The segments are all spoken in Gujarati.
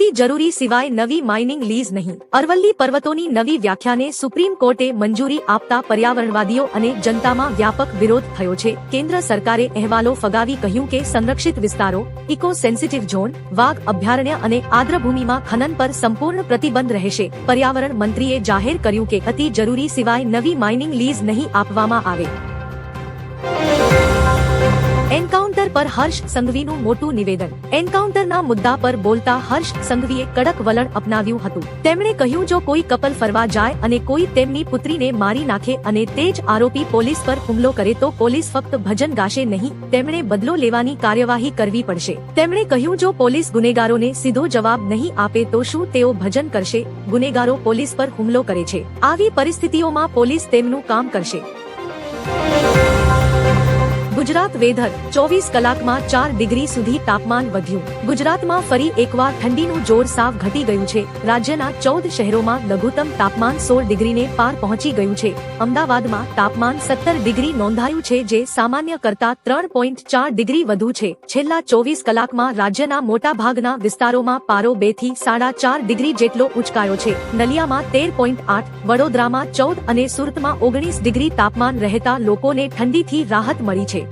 અતિ જરૂરી સિવાય નવી માઇનિંગ લીઝ નહીં. અરવલ્લી પર્વતોની નવી વ્યાખ્યાને સુપ્રીમ કોર્ટે મંજૂરી આપતા પર્યાવરણવાદીઓ અને જનતામાં વ્યાપક વિરોધ થયો છે. કેન્દ્ર સરકારે અહેવાલો ફગાવી કહ્યું કે સંરક્ષિત વિસ્તારો, ઇકો સેન્સિટિવ ઝોન, વાઘ અભયારણ્ય અને આદ્રભૂમિમાં ખનન પર સંપૂર્ણ પ્રતિબંધ રહેશે. પર્યાવરણ મંત્રીએ જાહેર કર્યું કે અતિ જરૂરી સિવાય નવી માઇનિંગ લીઝ નહીં આપવામાં આવે. એન્કાઉન્ટર પર હર્ષ સંઘવીનું મોટું નિવેદન. એન્કાઉન્ટરના મુદ્દા પર બોલતા હર્ષ સંઘવીએ કડક વલણ અપનાવ્યું હતું. તેમણે કહ્યું, જો કોઈ કપલ ફરવા જાય અને કોઈ તેમની પુત્રીને મારી નાખે અને તે જ આરોપી પોલીસ પર હુમલો કરે તો પોલીસ ફક્ત ભજન ગાશે નહીં, તેમણે બદલો લેવાની કાર્યવાહી કરવી પડશે. તેમણે કહ્યું, જો પોલીસ ગુનેગારોને સીધો જવાબ નહીં આપે તો શું તેઓ ભજન કરશે? ગુનેગારો પોલીસ પર હુમલો કરે છે. આવી પરિસ્થિતિઓમાં પોલીસ તેમનું કામ કરશે. ગુજરાત વેધર. 24 કલાકમાં 4 ડિગ્રી સુધી તાપમાન વધ્યું. ગુજરાતમાં ફરી એકવાર ઠંડીનું જોર સાવ ઘટી ગયું છે. રાજ્યના 14 શહેરોમાં લઘુત્તમ તાપમાન 16 ડિગ્રીને પાર પહોંચી ગયું છે. અમદાવાદમાં તાપમાન 17 ડિગ્રી નોંધાયું છે, જે સામાન્ય કરતા 3.4 ડિગ્રી વધુ છે. છેલ્લા 24 કલાકમાં રાજ્યના મોટાભાગના વિસ્તારોમાં પારો 2 થી 4.5 ડિગ્રી જેટલો ઉંચકાયો છે. નલિયામાં 13.8, વડોદરામાં 14 અને સુરતમાં 19 ડિગ્રી તાપમાન રહેતા લોકોને ઠંડીથી રાહત મળી છે.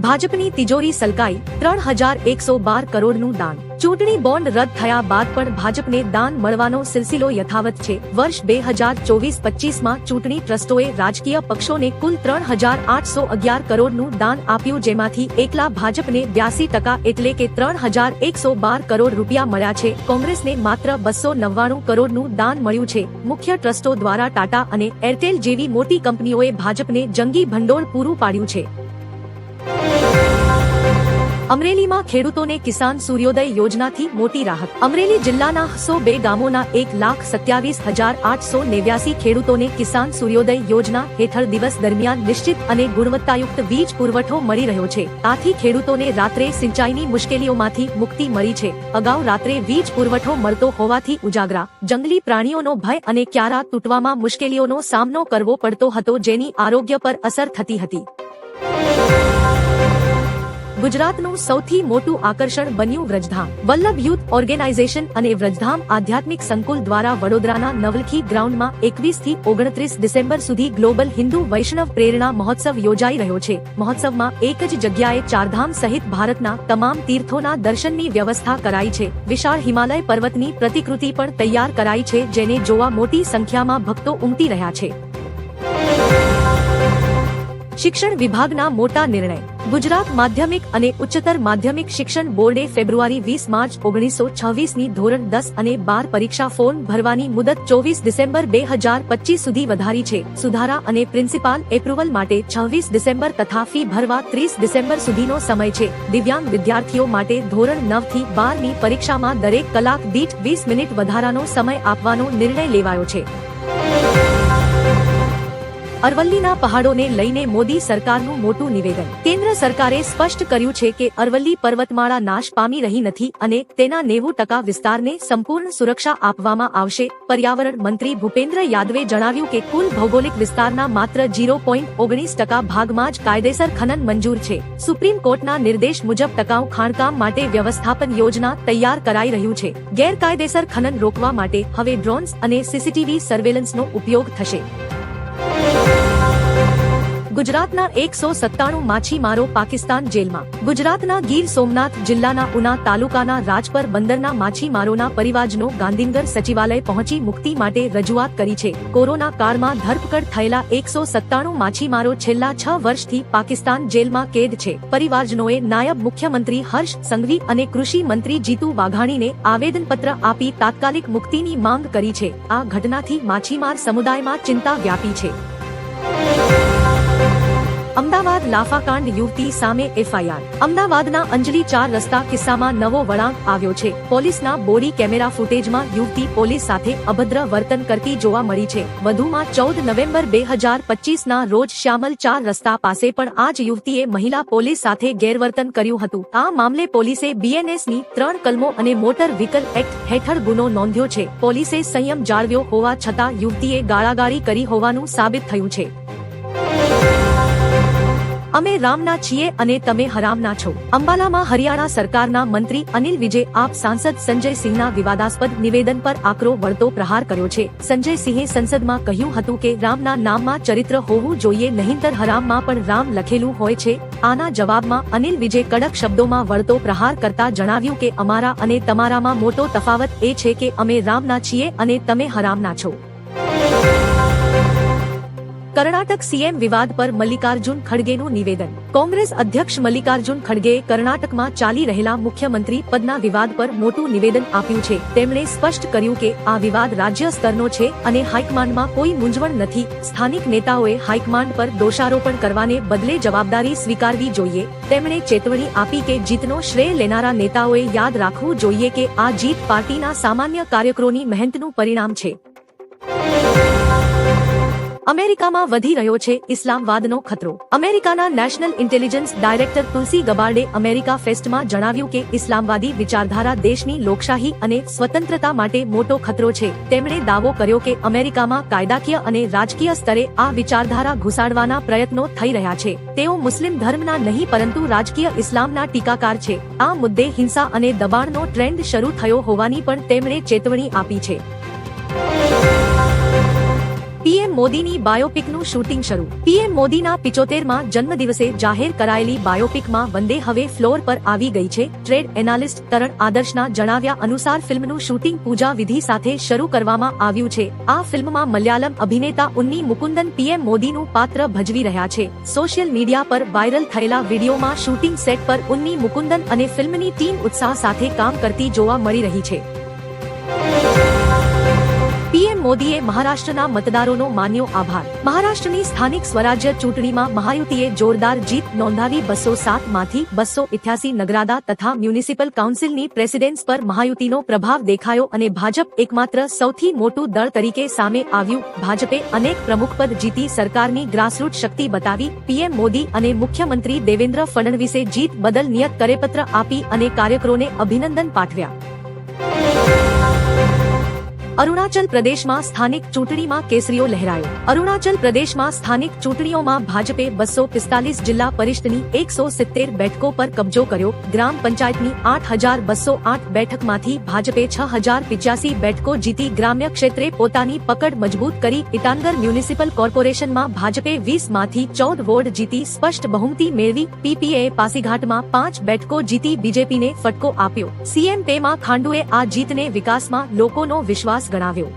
ભાજપની તિજોરી સલકાઈ. 3112 કરોડનું દાન. ચૂંટણી બોન્ડ રદ થયા બાદ પણ ભાજપને દાન મળવાનો સિલસિલો યથાવત છે. વર્ષ 2024-25માં ચૂંટણી ટ્રસ્ટોએ રાજકીય પક્ષોને કુલ 3811 કરોડનું દાન આપ્યું, જેમાંથી એકલા ભાજપને 82% એટલે કે 3112 કરોડ રૂપિયા મળ્યા છે. કોંગ્રેસને માત્ર 299 કરોડનું દાન મળ્યું છે. મુખ્ય ટ્રસ્ટો દ્વારા ટાટા અને એરટેલ જેવી મોટી કંપનીઓએ ભાજપને જંગી ભંડોળ પૂરું પાડ્યું છે. અમરેલીમાં ખેડૂતોને કિસાન સૂર્યોદય યોજનાથી મોટી રાહત. અમરેલી જિલ્લાના 102 ગામોના 1,27,889 ખેડૂતોને કિસાન સૂર્યોદય યોજના હેઠળ દિવસ દરમિયાન નિશ્ચિત અને ગુણવત્તાયુક્ત વીજ પુરવઠો મળી રહ્યો છે. આથી ખેડૂતોને રાત્રે સિંચાઈની મુશ્કેલીઓમાંથી મુક્તિ મળી છે. અગાઉ રાત્રે વીજ પુરવઠો મળતો હોવાથી ઉજાગરા, જંગલી પ્રાણીઓનો ભય અને ક્યારા તૂટવામાં મુશ્કેલીઓનો સામનો કરવો પડતો હતો, જેની આરોગ્ય પર અસર થતી હતી. ગુજરાતનું સૌથી મોટું આકર્ષણ બન્યું વ્રજધામ. વલ્લભ યુથ ઓર્ગેનાઇઝેશન અને વ્રજધામ આધ્યાત્મિક સંકુલ દ્વારા વડોદરાના નવલખી ગ્રાઉન્ડમાં 21 થી 29 ડિસેમ્બર સુધી ગ્લોબલ હિન્દુ વૈષ્ણવ પ્રેરણા મહોત્સવ યોજાઈ રહ્યો છે. મહોત્સવમાં એક જ જગ્યાએ ચારધામ સહિત ભારતના તમામ તીર્થોના દર્શનની વ્યવસ્થા કરાઈ છે. વિશાળ હિમાલય પર્વતની પ્રતિકૃતિ પણ તૈયાર કરાઈ છે, જેને જોવા મોટી સંખ્યામાં ભક્તો ઉમટી રહ્યા છે. શિક્ષણ વિભાગના મોટા નિર્ણય. ગુજરાત માધ્યમિક અને ઉચ્ચતર માધ્યમિક શિક્ષણ બોર્ડે ફેબ્રુઆરી 20 માર્ચ 1926ની ધોરણ 10 અને 12 પરીક્ષા ફોર્મ ભરવાની મુદત 24 ડિસેમ્બર 2025 સુધી વધારી છે. સુધારા અને પ્રિન્સિપાલ એપ્રુવલ માટે 26 ડિસેમ્બર તથા ફી ભરવા 30 ડિસેમ્બર સુધીનો સમય છે. દિવ્યાંગ વિદ્યાર્થીઓ માટે ધોરણ 9 થી 12ની પરીક્ષામાં દરેક કલાક દીઠ 20 મિનિટ વધારાનો સમય આપવાનો નિર્ણય લેવાયો છે. અરવલ્લીના પહાડોને લઈને મોદી સરકારનું મોટું નિવેદન. કેન્દ્ર સરકારે સ્પષ્ટ કર્યું છે કે અરવલ્લી પર્વતમાળા નાશ પામી રહી નથી અને તેના 90% વિસ્તારને સંપૂર્ણ સુરક્ષા આપવામાં આવશે. પર્યાવરણ મંત્રી ભૂપેન્દ્ર યાદવે જણાવ્યું કે કુલ ભૌગોલિક વિસ્તારના માત્ર 0.19% ભાગમાં જ કાયદેસર ખનન મંજૂર છે. સુપ્રીમ કોર્ટના નિર્દેશ મુજબ ટકાઉ ખાણકામ માટે વ્યવસ્થાપન યોજના તૈયાર કરાઈ રહ્યું છે. ગેરકાયદેસર ખનન રોકવા માટે હવે ડ્રોન્સ અને સીસીટીવી સર્વેલન્સનો ઉપયોગ થશે. ગુજરાતના 197 માછીમારો પાકિસ્તાન જેલમાં. ગુજરાતના ગીર સોમનાથ જિલ્લાના ઉના તાલુકાના રાજપર બંદરના માછીમારોના પરિવારજનો ગાંધીનગર સચિવાલય પહોંચી મુક્તિ માટે રજૂઆત કરી છે. કોરોના કાળમાં ધરપકડ થયેલા 197 માછીમારો છેલ્લા 6 વર્ષથી પાકિસ્તાન જેલમાં કેદ છે. પરિવારજનોએ નાયબ મુખ્યમંત્રી હર્ષ સંઘવી અને કૃષિ મંત્રી જીતુ વાઘાણીને આવેદનપત્ર આપી તાત્કાલિક મુક્તિની માંગ કરી છે. આ ઘટનાથી માછીમાર સમુદાયમાં ચિંતા વ્યાપી છે. અમદાવાદ લાફાકાંડ યુવતી સામે એફઆઈઆર. અમદાવાદના અંજલી 4 રસ્તા કિસ્સામાં નવો વળાંક આવ્યો છે. પોલીસના બોડી કેમેરા ફૂટેજમાં યુવતી પોલીસ સાથે અભદ્ર વર્તન કરતી જોવા મળી છે. વધુમાં 14 નવેમ્બર 2025ના રોજ શ્યામલ 4 રસ્તા પાસે પણ આ જ યુવતીએ મહિલા પોલીસ સાથે ગેરવર્તન કર્યું હતું. આ મામલે પોલીસે બીએનએસની 3 કલમો અને મોટર વ્હીકલ એક્ટ હેઠળ ગુનો નોંધ્યો છે. પોલીસે સંયમ જાળવ્યો હોવા છતાં યુવતીએ ગાળાગાળી કરી હોવાનું સાબિત થયું છે. અમે રામના છીએ અને તમે હરામના છો. અંબાલામાં હરિયાણા સરકારના મંત્રી અનિલ વિજે આપ સાંસદ સંજય સિંહના વિવાદાસ્પદ નિવેદન પર આકરો વળતો પ્રહાર કર્યો છે. સંજય સિંહે સંસદમાં કહ્યું હતું કે રામના નામમાં ચરિત્ર હોવું જોઈએ, નહીંતર હરામમાં પણ રામ લખેલું હોય છે. આના જવાબમાં અનિલ વિજે કડક શબ્દોમાં વળતો પ્રહાર કરતા જણાવ્યું કે અમારા અને તમારામાં મોટો તફાવત એ છે કે અમે રામના છીએ અને તમે હરામના છો. કર્ણાટક સીએમ વિવાદ પર મલ્લિકાર્જુન ખડગેનું નિવેદન. કોંગ્રેસ અધ્યક્ષ મલ્લિકાર્જુન ખડગેએ કર્ણાટકમાં ચાલી રહેલા મુખ્યમંત્રી પદના વિવાદ પર મોટું નિવેદન આપ્યું છે. તેમણે સ્પષ્ટ કર્યું કે આ વિવાદ રાજ્ય સ્તરનો છે અને હાઈકમાન્ડમાં કોઈ મૂંઝવણ નથી. સ્થાનિક નેતાઓએ હાઈકમાન્ડ પર દોષારોપણ કરવાને બદલે જવાબદારી સ્વીકારવી જોઈએ. તેમણે ચેતવણી આપી કે જીતનો શ્રેય લેનારા નેતાઓએ યાદ રાખવું જોઈએ કે આ જીત પાર્ટીના સામાન્ય કાર્યકરોની મહેનતનું પરિણામ છે. અમેરિકામાં વધી રહ્યો છે ઇસ્લામવાદનો ખતરો. અમેરિકાના નેશનલ ઇન્ટેલિજન્સ ડાયરેક્ટર તુલસી ગબાર્ડે અમેરિકા ફેસ્ટમાં જણાવ્યું કે ઇસ્લામવાદી વિચારધારા દેશની લોકશાહી અને સ્વતંત્રતા માટે મોટો ખતરો છે. તેમણે દાવો કર્યો કે અમેરિકામાં કાયદાકીય અને રાજકીય સ્તરે આ વિચારધારા ઘુસાડવાના પ્રયત્નો થઈ રહ્યા છે. તેઓ મુસ્લિમ ધર્મના નહીં પરંતુ રાજકીય ઇસ્લામના ટીકાકાર છે. આ મુદ્દે હિંસા અને દબાણનો ટ્રેન્ડ શરૂ થયો હોવાની પણ તેમણે ચેતવણી આપી છે. પીએમ મોદીની બાયોપિકનું શૂટિંગ શરૂ. પીએમ મોદીના 75માં જન્મદિવસે જાહેર કરાયેલી બાયોપિકમાં વંદે હવે ફ્લોર પર આવી ગઈ છે. ટ્રેડ એનાલિસ્ટ તરણ આદર્શના જણાવ્યા અનુસાર ફિલ્મનું શૂટિંગ પૂજા વિધિ સાથે શરૂ કરવામાં આવ્યું છે. આ ફિલ્મમાં મલયાલમ અભિનેતા ઉન્ની મુકુંદન પીએમ મોદીનું પાત્ર ભજવી રહ્યા છે. સોશિયલ મીડિયા પર વાયરલ થયેલા વિડીયોમાં શૂટિંગ સેટ પર ઉન્ની મુકુંદન અને ફિલ્મની ટીમ ઉત્સાહ સાથે કામ કરતી જોવા મળી રહી છે. પીએમ મોદીએ મહારાષ્ટ્રના મતદારોનો માન્યો આભાર. મહારાષ્ટ્રની સ્થાનિક સ્વરાજ્ય ચૂંટણીમાં મહાયુતિએ જોરદાર જીત નોંધાવી. 207 માંથી 288 નગરાદા તથા મ્યુનિસિપલ કાઉન્સિલની પ્રેસિડેન્સ પર મહાયુતિનો પ્રભાવ દેખાયો અને ભાજપ એકમાત્ર સૌથી મોટું દળ તરીકે સામે આવ્યું. ભાજપે અનેક પ્રમુખપદ જીતી સરકારની ગ્રાસરૂટ શક્તિ બતાવી. પીએમ મોદી અને મુખ્યમંત્રી દેવેન્દ્ર ફડણવીસે જીત બદલ નિયત કરેપત્ર આપી અને કાર્યકરોને અભિનંદન પાઠવ્યા. અરુણાચલ પ્રદેશમાં સ્થાનિક ચૂંટણીમાં કેસરીઓ લહેરાયો. અરુણાચલ પ્રદેશમાં સ્થાનિક ચૂંટણીઓમાં ભાજપે 245 જિલ્લા પરિષદની 170 બેઠકો પર કબજો કર્યો. ગ્રામ પંચાયતની 8208 બેઠકમાંથી ભાજપે 6085 બેઠકો જીતી ગ્રામ્ય ક્ષેત્રે પોતાની પકડ મજબૂત કરી. ઇટાનગર મ્યુનિસિપલ કોર્પોરેશનમાં ભાજપે 20 માંથી 14 વોર્ડ જીતી સ્પષ્ટ બહુમતી મેળવી. પીપીએ પાસીઘાટમાં 5 બેઠકો જીતી બીજેપીને ફટકો આપ્યો. સીએમ પેમા ખાંડુએ આ જીતને વિકાસમાં લોકોનો વિશ્વાસ ગણાવ્યો.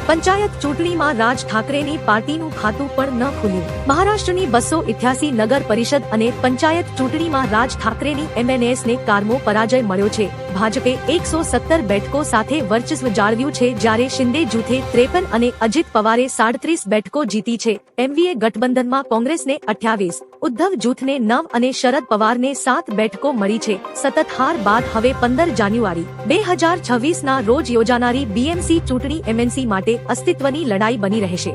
પંચાયત ચૂંટણીમાં રાજ ઠાકરેની પાર્ટીનું ખાતું પણ ન ખુલ્યું. મહારાષ્ટ્રની 288 નગર પરિષદ અને પંચાયત ચૂંટણીમાં રાજ ઠાકરેની એમએનએસને કારમો પરાજય મળ્યો છે. ભાજપે 117 બેઠકો સાથે વર્ચસ્વ જાળવ્યું છે, જ્યારે શિંદે જૂથે 53 અને અજિત પવારે 37 બેઠકો જીતી છે. એમવીએ ગઠબંધનમાં કોંગ્રેસને 28, ઉદ્ધવ જૂથને 9 અને શરદ પવારને 7 બેઠકો મળી છે. સતત હાર બાદ હવે 15 જાન્યુઆરી 2026ના રોજ યોજાનારી બીએમસી ચૂંટણી એમએનસી માટે અસ્તિત્વની લડાઈ બની રહેશે.